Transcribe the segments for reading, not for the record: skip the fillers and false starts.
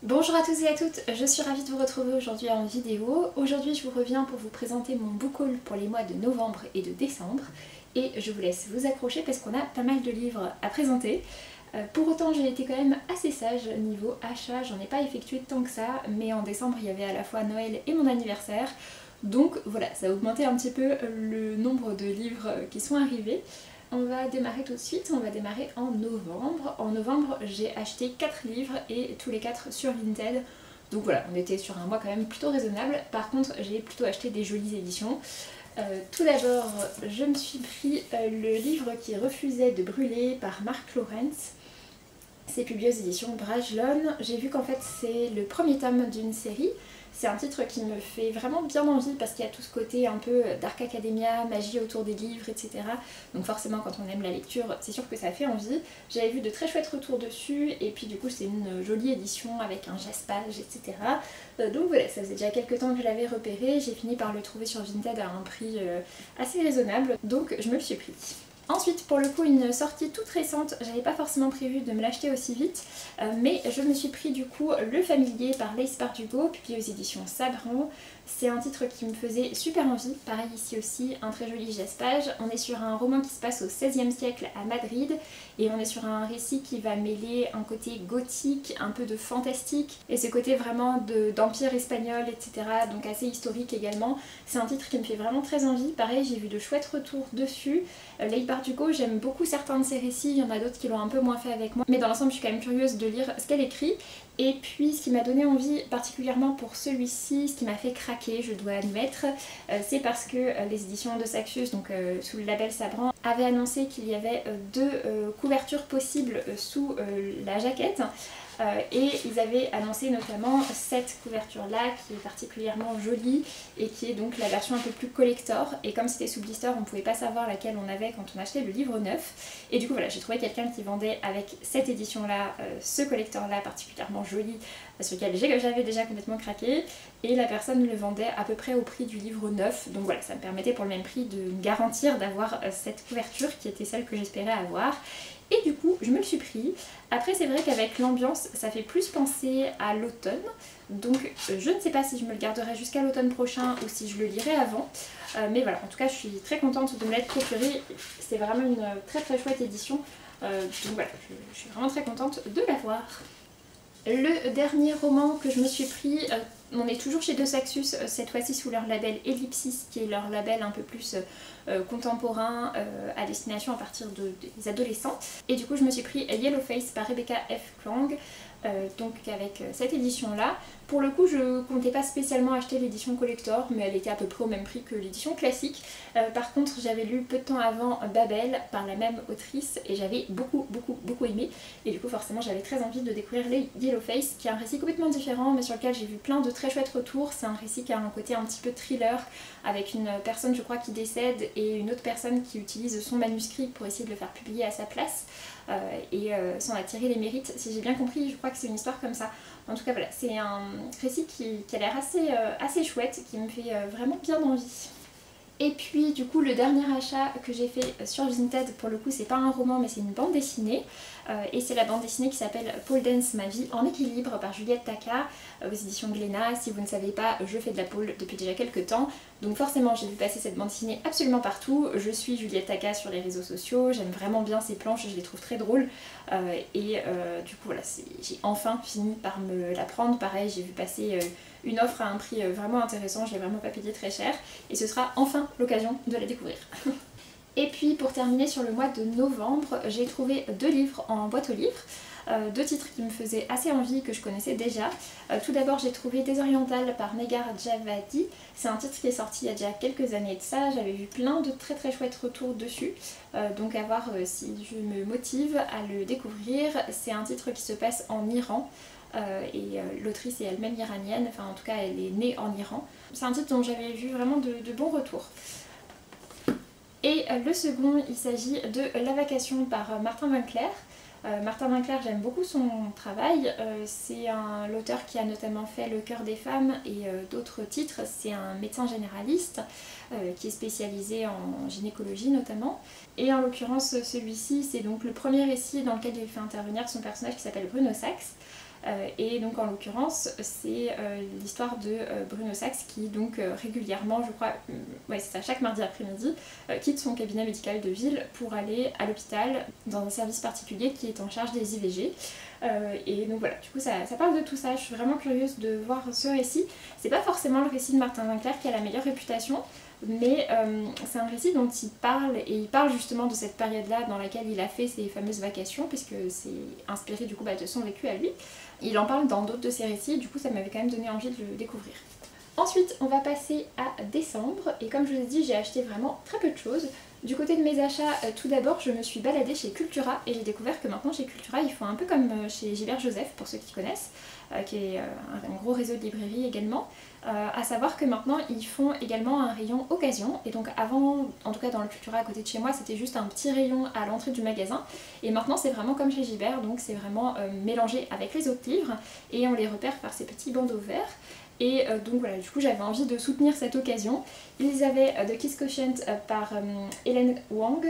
Bonjour à tous et à toutes, je suis ravie de vous retrouver aujourd'hui en vidéo. Aujourd'hui je vous reviens pour vous présenter mon book haul pour les mois de novembre et de décembre. Et je vous laisse vous accrocher parce qu'on a pas mal de livres à présenter. Pour autant j'ai été quand même assez sage niveau achat, j'en ai pas effectué tant que ça, mais en décembre il y avait à la fois Noël et mon anniversaire. Donc voilà, ça a augmenté un petit peu le nombre de livres qui sont arrivés. On va démarrer tout de suite, on va démarrer en novembre. En novembre, j'ai acheté 4 livres et tous les 4 sur Vinted. Donc voilà, on était sur un mois quand même plutôt raisonnable. Par contre, j'ai plutôt acheté des jolies éditions. Tout d'abord, je me suis pris le livre qui refusait de brûler par Mark Lawrence. C'est publié aux éditions Brajlon. J'ai vu qu'en fait c'est le premier tome d'une série. C'est un titre qui me fait vraiment bien envie parce qu'il y a tout ce côté un peu Dark Academia, magie autour des livres, etc. Donc forcément quand on aime la lecture, c'est sûr que ça fait envie. J'avais vu de très chouettes retours dessus et puis du coup c'est une jolie édition avec un jaspage, etc. Donc voilà, ça faisait déjà quelques temps que je l'avais repéré. J'ai fini par le trouver sur Vinted à un prix assez raisonnable, donc je me le suis pris. Ensuite, pour le coup, une sortie toute récente, j'avais pas forcément prévu de me l'acheter aussi vite, mais je me suis pris du coup Le Familier par Laïs Bardugo, publié aux éditions Sabran. C'est un titre qui me faisait super envie, pareil ici aussi, un très joli jaspage. On est sur un roman qui se passe au XVIe siècle à Madrid, et on est sur un récit qui va mêler un côté gothique, un peu de fantastique, et ce côté vraiment d'empire espagnol, etc., donc assez historique également. C'est un titre qui me fait vraiment très envie, pareil j'ai vu de chouettes retours dessus. Laïs Bardugo, j'aime beaucoup certains de ses récits, il y en a d'autres qui l'ont un peu moins fait avec moi, mais dans l'ensemble je suis quand même curieuse de lire ce qu'elle écrit. Et puis ce qui m'a donné envie particulièrement pour celui-ci, ce qui m'a fait craquer, je dois admettre, c'est parce que les éditions de Saxius, donc sous le label Sabran, avaient annoncé qu'il y avait deux couvertures possibles sous la jaquette. Et ils avaient annoncé notamment cette couverture là qui est particulièrement jolie et qui est donc la version un peu plus collector, et comme c'était sous blister on ne pouvait pas savoir laquelle on avait quand on achetait le livre neuf, et du coup voilà, j'ai trouvé quelqu'un qui vendait avec cette édition là, ce collector là particulièrement joli sur lequel j'avais déjà complètement craqué, et la personne le vendait à peu près au prix du livre neuf, donc voilà, ça me permettait pour le même prix de me garantir d'avoir cette couverture qui était celle que j'espérais avoir. Et du coup, je me le suis pris. Après, c'est vrai qu'avec l'ambiance, ça fait plus penser à l'automne. Donc, je ne sais pas si je me le garderai jusqu'à l'automne prochain ou si je le lirai avant. Mais voilà, en tout cas, je suis très contente de me l'être procuré. C'est vraiment une très très chouette édition. Donc voilà, je suis vraiment très contente de l'avoir. Le dernier roman que je me suis pris, on est toujours chez De Saxius, cette fois-ci sous leur label Ellipsis, qui est leur label un peu plus contemporain, à destination à partir des adolescents. Et du coup je me suis pris Yellowface par Rebecca F. Klang, donc avec cette édition là. Pour le coup je comptais pas spécialement acheter l'édition collector, mais elle était à peu près au même prix que l'édition classique. Par contre j'avais lu peu de temps avant Babel par la même autrice et j'avais beaucoup aimé, et du coup forcément j'avais très envie de découvrir Yellowface, qui est un récit complètement différent mais sur lequel j'ai vu plein de très chouettes retours. C'est un récit qui a un côté un petit peu thriller, avec une personne je crois qui décède et une autre personne qui utilise son manuscrit pour essayer de le faire publier à sa place et s'en attirer les mérites. Si j'ai bien compris, je crois que c'est une histoire comme ça. En tout cas voilà, c'est un récit qui a l'air assez chouette, qui me fait vraiment bien envie. Et puis du coup le dernier achat que j'ai fait sur Vinted, pour le coup c'est pas un roman mais c'est une bande dessinée, et c'est la bande dessinée qui s'appelle Pole Dance Ma vie en équilibre par Juliette Taka, aux éditions Glénat. Si vous ne savez pas, je fais de la pole depuis déjà quelques temps, donc forcément j'ai vu passer cette bande dessinée absolument partout. Je suis Juliette Taka sur les réseaux sociaux, j'aime vraiment bien ses planches, je les trouve très drôles, du coup voilà, j'ai enfin fini par me la prendre. Pareil, j'ai vu passer une offre à un prix vraiment intéressant, je l'ai vraiment pas payé très cher, et ce sera enfin l'occasion de la découvrir. Et puis pour terminer sur le mois de novembre, j'ai trouvé 2 livres en boîte aux livres, 2 titres qui me faisaient assez envie, que je connaissais déjà. Tout d'abord j'ai trouvé Désorientale par Negar Javadi. C'est un titre qui est sorti il y a déjà quelques années de ça, j'avais vu plein de très très chouettes retours dessus, donc à voir si je me motive à le découvrir. C'est un titre qui se passe en Iran, et l'autrice est elle-même iranienne, enfin en tout cas elle est née en Iran. C'est un titre dont j'avais vu vraiment de bons retours. Et le second, il s'agit de La Vacation par Martin Winkler. Martin Winkler, j'aime beaucoup son travail, c'est l'auteur qui a notamment fait Le cœur des femmes et d'autres titres. C'est un médecin généraliste qui est spécialisé en gynécologie notamment, et en l'occurrence celui-ci c'est donc le premier récit dans lequel il fait intervenir son personnage qui s'appelle Bruno Sax. Et donc en l'occurrence c'est l'histoire de Bruno Sachs qui donc régulièrement, je crois, ouais c'est ça, chaque mardi après-midi, quitte son cabinet médical de ville pour aller à l'hôpital dans un service particulier qui est en charge des IVG. Et donc voilà, du coup ça parle de tout ça, je suis vraiment curieuse de voir ce récit. C'est pas forcément le récit de Martin Winkler qui a la meilleure réputation, mais c'est un récit dont il parle, et il parle justement de cette période-là dans laquelle il a fait ses fameuses vacations, puisque c'est inspiré du coup de son vécu à lui. Il en parle dans d'autres de ses récits, du coup ça m'avait quand même donné envie de le découvrir. Ensuite, on va passer à décembre, et comme je vous ai dit, j'ai acheté vraiment très peu de choses. Du côté de mes achats, tout d'abord, je me suis baladée chez Cultura, et j'ai découvert que maintenant chez Cultura, ils font un peu comme chez Gilbert Joseph, pour ceux qui connaissent, qui est un gros réseau de librairies également. À savoir que maintenant, ils font également un rayon occasion, et donc avant, en tout cas dans le Cultura à côté de chez moi, c'était juste un petit rayon à l'entrée du magasin, et maintenant c'est vraiment comme chez Gilbert, donc c'est vraiment mélangé avec les autres livres, et on les repère par ces petits bandeaux verts. Et donc voilà, du coup j'avais envie de soutenir cette occasion. Ils avaient The Kiss Quotient par Hélène Wang,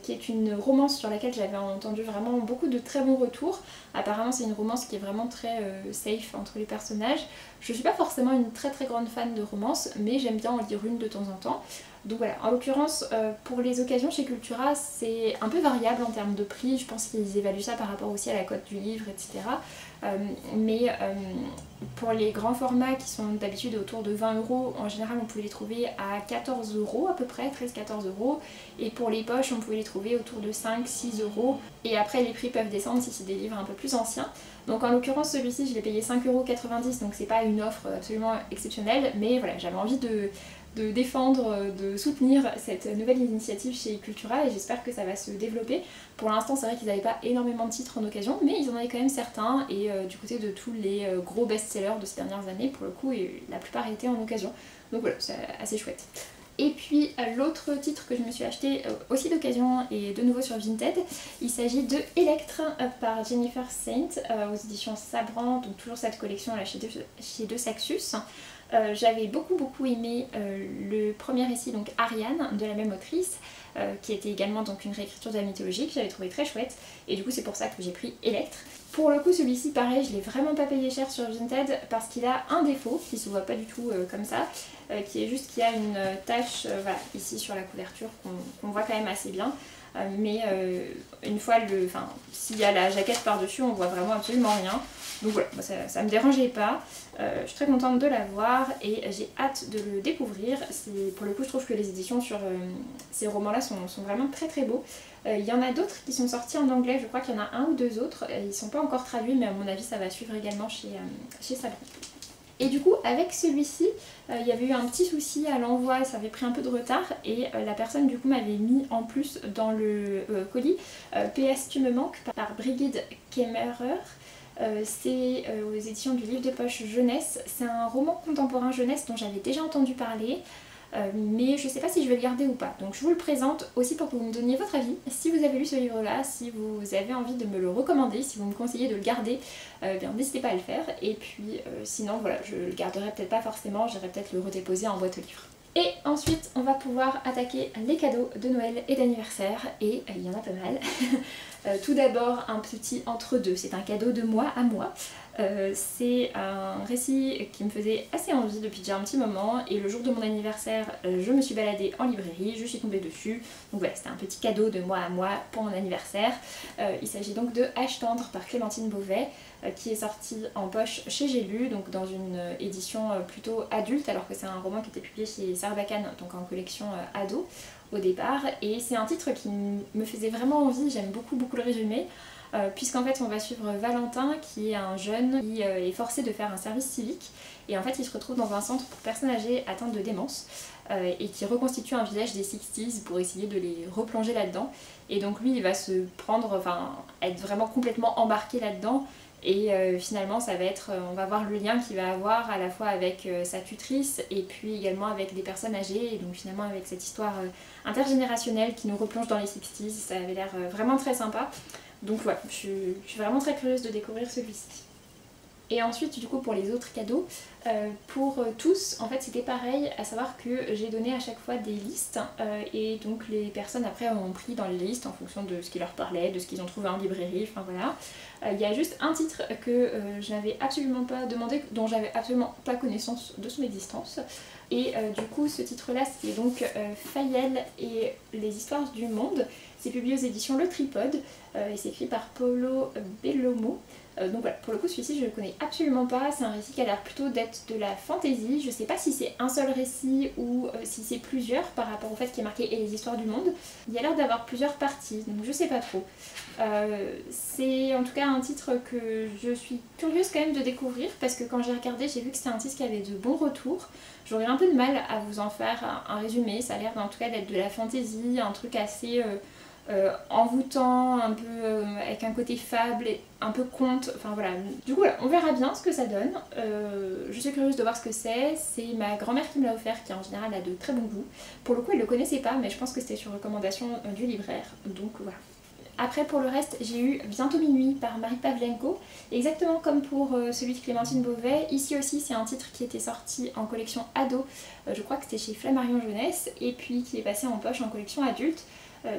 qui est une romance sur laquelle j'avais entendu vraiment beaucoup de très bons retours. Apparemment c'est une romance qui est vraiment très safe entre les personnages. Je suis pas forcément une très grande fan de romance, mais j'aime bien en lire une de temps en temps. Donc voilà, en l'occurrence pour les occasions chez Cultura c'est un peu variable en termes de prix, je pense qu'ils évaluent ça par rapport aussi à la cote du livre, etc. Mais pour les grands formats qui sont d'habitude autour de 20 €, en général on pouvait les trouver à 14 € à peu près, 13-14 €, et pour les poches on pouvait les trouver autour de 5-6 €, et après les prix peuvent descendre si c'est des livres un peu plus anciens. Donc en l'occurrence celui-ci je l'ai payé 5,90 €, donc c'est pas une offre absolument exceptionnelle, mais voilà, j'avais envie de défendre, de soutenir cette nouvelle initiative chez Cultura, et j'espère que ça va se développer. Pour l'instant c'est vrai qu'ils n'avaient pas énormément de titres en occasion, mais ils en avaient quand même certains, et du côté de tous les gros best-sellers de ces dernières années, pour le coup, et la plupart étaient en occasion. Donc voilà, c'est assez chouette. Et puis l'autre titre que je me suis acheté aussi d'occasion et de nouveau sur Vinted, il s'agit de Electre par Jennifer Saint aux éditions Sabran, donc toujours cette collection là chez De Saxus. J'avais beaucoup aimé le premier récit, donc Ariane, de la même autrice, qui était également donc une réécriture de la mythologie que j'avais trouvé très chouette, et du coup c'est pour ça que j'ai pris Electre. Pour le coup celui-ci pareil, je l'ai vraiment pas payé cher sur Vinted parce qu'il a un défaut qui se voit pas du tout comme ça, qui est juste qu'il y a une tache voilà, ici sur la couverture qu'on voit quand même assez bien. Mais une fois s'il y a la jaquette par dessus on voit vraiment absolument rien, donc voilà, ça me dérangeait pas. Je suis très contente de l'avoir et j'ai hâte de le découvrir. Pour le coup je trouve que les éditions sur ces romans là sont vraiment très beaux. Il y en a d'autres qui sont sortis en anglais, je crois qu'il y en a un ou deux autres, ils sont pas encore traduits, mais à mon avis ça va suivre également chez Sabran. Et du coup avec celui-ci il y avait eu un petit souci à l'envoi, ça avait pris un peu de retard, et la personne du coup m'avait mis en plus dans le colis PS Tu me manques par Brigitte Kemmerer. C'est aux éditions du livre de poche jeunesse. C'est un roman contemporain jeunesse dont j'avais déjà entendu parler, mais je sais pas si je vais le garder ou pas. Donc je vous le présente aussi pour que vous me donniez votre avis. Si vous avez lu ce livre là, si vous avez envie de me le recommander, si vous me conseillez de le garder, bien n'hésitez pas à le faire. Et puis sinon voilà, je le garderai peut-être pas forcément, j'irai peut-être le redéposer en boîte aux livres. Et ensuite on va pouvoir attaquer les cadeaux de Noël et d'anniversaire, et il y en a pas mal. Tout d'abord un petit entre-deux, c'est un cadeau de moi à moi. C'est un récit qui me faisait assez envie depuis déjà un petit moment, et le jour de mon anniversaire je me suis baladée en librairie, je suis tombée dessus, donc voilà, c'était un petit cadeau de moi à moi pour mon anniversaire. Il s'agit donc de H tendre par Clémentine Beauvais, qui est sorti en poche chez J'ai lu, donc dans une édition plutôt adulte, alors que c'est un roman qui était publié chez Sarbacane, donc en collection ado au départ, et c'est un titre qui me faisait vraiment envie. J'aime beaucoup le résumé, puisqu'en fait on va suivre Valentin, qui est un jeune qui est forcé de faire un service civique, et en fait il se retrouve dans un centre pour personnes âgées atteintes de démence, et qui reconstitue un village des 60s pour essayer de les replonger là-dedans, et donc lui il va se prendre, être vraiment complètement embarqué là-dedans. Et finalement ça va être, on va voir le lien qu'il va avoir à la fois avec sa tutrice et puis également avec des personnes âgées, et donc finalement avec cette histoire intergénérationnelle qui nous replonge dans les 60s, ça avait l'air vraiment très sympa. Donc voilà, je suis vraiment très curieuse de découvrir celui-ci. Et ensuite du coup pour les autres cadeaux, pour tous en fait c'était pareil, à savoir que j'ai donné à chaque fois des listes et donc les personnes après ont pris dans les listes en fonction de ce qui leur parlait, de ce qu'ils ont trouvé en librairie, enfin voilà. Il y a juste un titre que je n'avais absolument pas demandé, dont j'avais absolument pas connaissance de son existence. Et du coup ce titre là c'est donc Fayel et les histoires du monde. C'est publié aux éditions Le Tripode et c'est écrit par Paulo Bellomo. Donc voilà, pour le coup celui-ci je le connais absolument pas, c'est un récit qui a l'air plutôt d'être de la fantasy, je sais pas si c'est un seul récit ou si c'est plusieurs par rapport au fait qu'il est marqué et les histoires du monde. Il y a l'air d'avoir plusieurs parties, donc je sais pas trop. C'est en tout cas un titre que je suis curieuse quand même de découvrir parce que quand j'ai regardé j'ai vu que c'était un titre qui avait de bons retours. J'aurais un peu de mal à vous en faire un résumé, ça a l'air en tout cas d'être de la fantasy, un truc assez envoûtant, un peu avec un côté fable, et un peu conte, enfin voilà. Du coup voilà, on verra bien ce que ça donne. Je suis curieuse de voir ce que c'est ma grand-mère qui me l'a offert, qui en général a de très bon goût. Pour le coup elle le connaissait pas, mais je pense que c'était sur recommandation du libraire, donc voilà. Après pour le reste j'ai eu Bientôt minuit par Marie Pavlenko, exactement comme pour celui de Clémentine Beauvais. Ici aussi c'est un titre qui était sorti en collection ado, je crois que c'était chez Flammarion Jeunesse, et puis qui est passé en poche en collection adulte.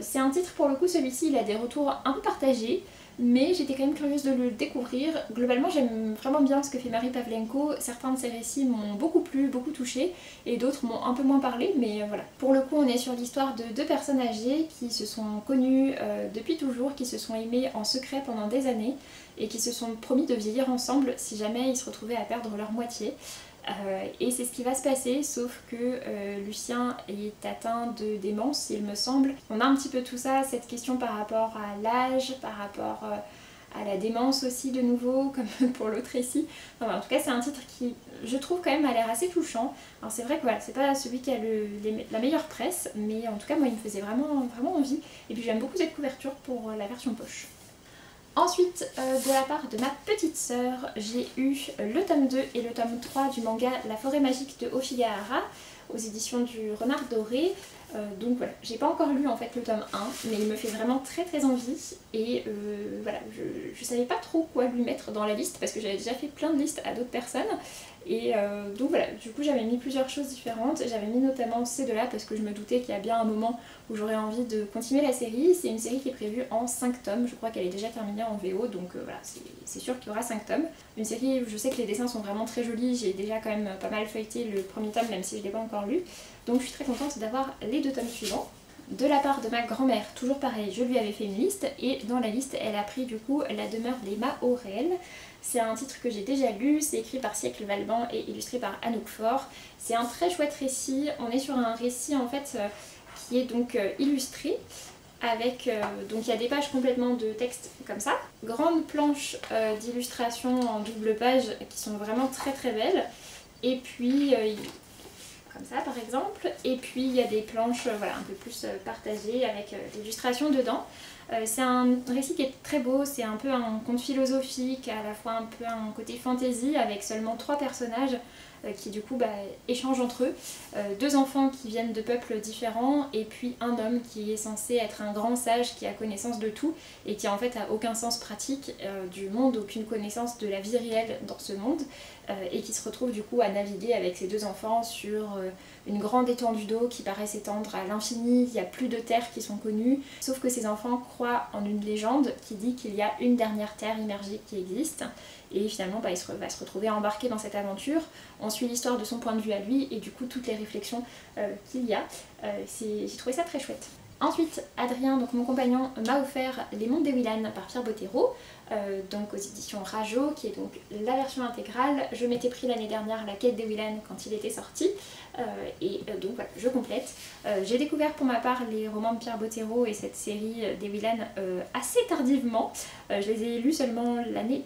C'est un titre pour le coup, celui-ci il a des retours un peu partagés, mais j'étais quand même curieuse de le découvrir. Globalement j'aime vraiment bien ce que fait Marie Pavlenko, certains de ses récits m'ont beaucoup plu, beaucoup touché, et d'autres m'ont un peu moins parlé, mais voilà. Pour le coup on est sur l'histoire de deux personnes âgées qui se sont connues depuis toujours, qui se sont aimées en secret pendant des années, et qui se sont promis de vieillir ensemble si jamais ils se retrouvaient à perdre leur moitié. Et c'est ce qui va se passer, sauf que Lucien est atteint de démence, il me semble. On a un petit peu tout ça, cette question par rapport à l'âge, par rapport à la démence aussi de nouveau, comme pour l'autre récit. Enfin, en tout cas c'est un titre qui, je trouve quand même, a l'air assez touchant. Alors c'est vrai que voilà, c'est pas celui qui a la meilleure presse, mais en tout cas moi il me faisait vraiment, vraiment envie. Et puis j'aime beaucoup cette couverture pour la version poche. Ensuite, de la part de ma petite sœur, j'ai eu le tome 2 et le tome 3 du manga La forêt magique de Oshigahara aux éditions du Renard Doré. Donc voilà, j'ai pas encore lu en fait le tome 1, mais il me fait vraiment très très envie et voilà, je savais pas trop quoi lui mettre dans la liste parce que j'avais déjà fait plein de listes à d'autres personnes. Et donc voilà, du coup j'avais mis plusieurs choses différentes, j'avais mis notamment ces deux-là parce que je me doutais qu'il y a bien un moment où j'aurais envie de continuer la série. C'est une série qui est prévue en 5 tomes, je crois qu'elle est déjà terminée en VO, donc voilà, c'est sûr qu'il y aura 5 tomes. Une série où je sais que les dessins sont vraiment très jolis, j'ai déjà quand même pas mal feuilleté le premier tome même si je ne l'ai pas encore lu, donc je suis très contente d'avoir les 2 tomes suivants. De la part de ma grand-mère, toujours pareil, je lui avais fait une liste et dans la liste elle a pris du coup La demeure des Mahorel. C'est un titre que j'ai déjà lu, c'est écrit par Siècle Valban et illustré par Anouk Faure. C'est un très chouette récit, on est sur un récit en fait qui est donc illustré avec, donc il y a des pages complètement de texte comme ça, grandes planches d'illustrations en double page qui sont vraiment très très belles, et puis comme ça par exemple, et puis il y a des planches voilà, un peu plus partagées avec l'illustration dedans. C'est un récit qui est très beau, c'est un peu un conte philosophique, à la fois un peu un côté fantasy avec seulement 3 personnages qui du coup échangent entre eux. 2 enfants qui viennent de peuples différents et puis un homme qui est censé être un grand sage qui a connaissance de tout et qui en fait a aucun sens pratique du monde, aucune connaissance de la vie réelle dans ce monde et qui se retrouve du coup à naviguer avec ces 2 enfants sur une grande étendue d'eau qui paraît s'étendre à l'infini. Il n'y a plus de terres qui sont connues, sauf que ces enfants croient en une légende qui dit qu'il y a une dernière terre immergée qui existe. Et finalement il va se retrouver embarqué dans cette aventure. On suit l'histoire de son point de vue à lui et du coup toutes les réflexions qu'il y a. J'ai trouvé ça très chouette. Ensuite, Adrien, donc mon compagnon, m'a offert Les Mondes des Willan par Pierre Bottero, donc aux éditions Rajo, qui est donc la version intégrale. Je m'étais pris l'année dernière La Quête des Willan quand il était sorti, donc voilà, je complète. J'ai découvert pour ma part les romans de Pierre Bottero et cette série des Willan assez tardivement. Je les ai lus seulement l'année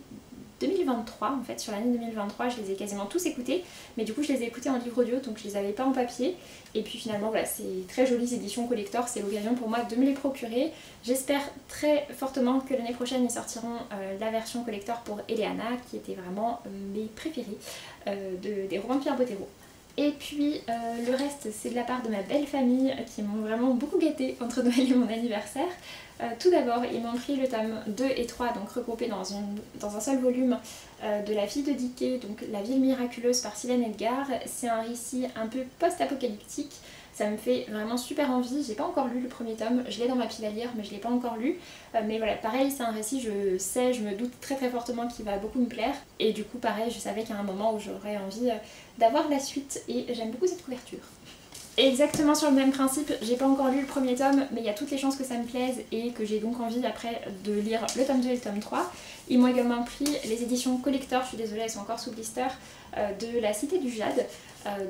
2023, en fait sur l'année 2023 je les ai quasiment tous écoutés, mais du coup je les ai écoutés en livre audio donc je les avais pas en papier, et puis finalement voilà, c'est très jolies éditions collector, c'est l'occasion pour moi de me les procurer. J'espère très fortement que l'année prochaine ils sortiront la version collector pour Eleana qui était vraiment mes préférés des romans de Pierre Bottero. Et puis le reste c'est de la part de ma belle famille qui m'ont vraiment beaucoup gâtée entre Noël et mon anniversaire. Tout d'abord ils m'ont pris le tome 2 et 3, donc regroupés dans un seul volume, de La fille de Dickey, donc La ville miraculeuse par Sylvain Edgar. C'est un récit un peu post-apocalyptique. Ça me fait vraiment super envie. J'ai pas encore lu le premier tome, je l'ai dans ma pile à lire mais je l'ai pas encore lu. Mais voilà, pareil c'est un récit, je me doute très très fortement qu'il va beaucoup me plaire. Et du coup pareil, je savais qu'il y a un moment où j'aurais envie d'avoir la suite et j'aime beaucoup cette couverture. Exactement sur le même principe, j'ai pas encore lu le premier tome mais il y a toutes les chances que ça me plaise et que j'ai donc envie après de lire le tome 2 et le tome 3. Ils m'ont également pris les éditions collector, je suis désolée elles sont encore sous blister, de La Cité du Jade,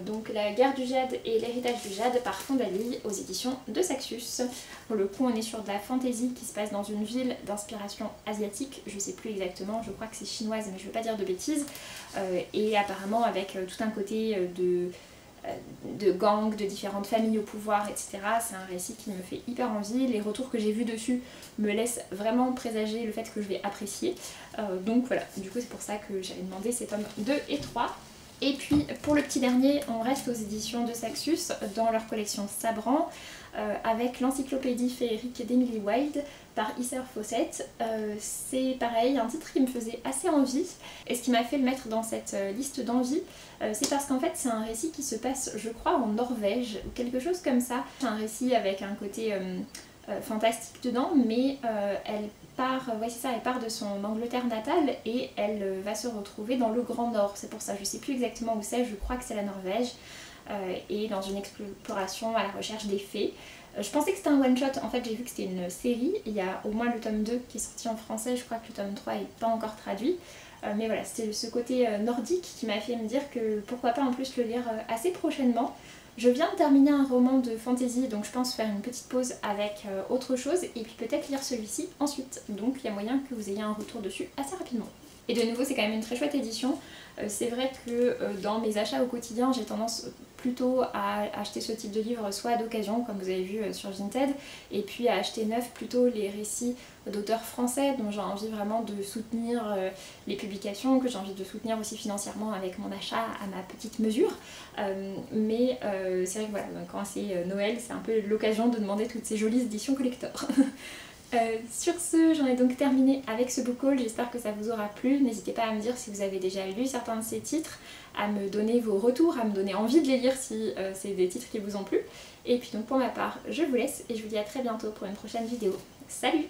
donc La guerre du Jade et l'héritage du Jade par Fondali aux éditions de Saxus. Pour le coup on est sur de la fantasy qui se passe dans une ville d'inspiration asiatique, je sais plus exactement, je crois que c'est chinoise mais je veux pas dire de bêtises, et apparemment avec tout un côté de gangs, de différentes familles au pouvoir, etc. C'est un récit qui me fait hyper envie. Les retours que j'ai vus dessus me laissent vraiment présager le fait que je vais apprécier. Donc voilà, du coup c'est pour ça que j'avais demandé ces tomes 2 et 3. Et puis pour le petit dernier, on reste aux éditions de Saxus dans leur collection Sabran, avec l'encyclopédie féerique d'Emily Wilde par Isser Fawcett. C'est pareil, un titre qui me faisait assez envie, et ce qui m'a fait le mettre dans cette liste d'envie, c'est parce qu'en fait c'est un récit qui se passe je crois en Norvège ou quelque chose comme ça. C'est un récit avec un côté fantastique dedans, mais elle part de son Angleterre natale et elle va se retrouver dans le Grand Nord. C'est pour ça, je sais plus exactement où c'est, je crois que c'est la Norvège, et dans une exploration à la recherche des fées. Je pensais que c'était un one shot, en fait j'ai vu que c'était une série, il y a au moins le tome 2 qui est sorti en français, je crois que le tome 3 n'est pas encore traduit. Mais voilà, c'était ce côté nordique qui m'a fait me dire que pourquoi pas en plus le lire assez prochainement. Je viens de terminer un roman de fantasy, donc je pense faire une petite pause avec autre chose et puis peut-être lire celui-ci ensuite. Donc il y a moyen que vous ayez un retour dessus assez rapidement. Et de nouveau c'est quand même une très chouette édition. C'est vrai que dans mes achats au quotidien j'ai tendance plutôt à acheter ce type de livre soit d'occasion comme vous avez vu sur Vinted, et puis à acheter neuf plutôt les récits d'auteurs français dont j'ai envie vraiment de soutenir les publications, que j'ai envie de soutenir aussi financièrement avec mon achat à ma petite mesure. Mais c'est vrai que voilà, quand c'est Noël c'est un peu l'occasion de demander toutes ces jolies éditions collector. Sur ce, j'en ai donc terminé avec ce book haul, j'espère que ça vous aura plu. N'hésitez pas à me dire si vous avez déjà lu certains de ces titres, à me donner vos retours, à me donner envie de les lire si c'est des titres qui vous ont plu. Et puis donc pour ma part, je vous laisse et je vous dis à très bientôt pour une prochaine vidéo. Salut!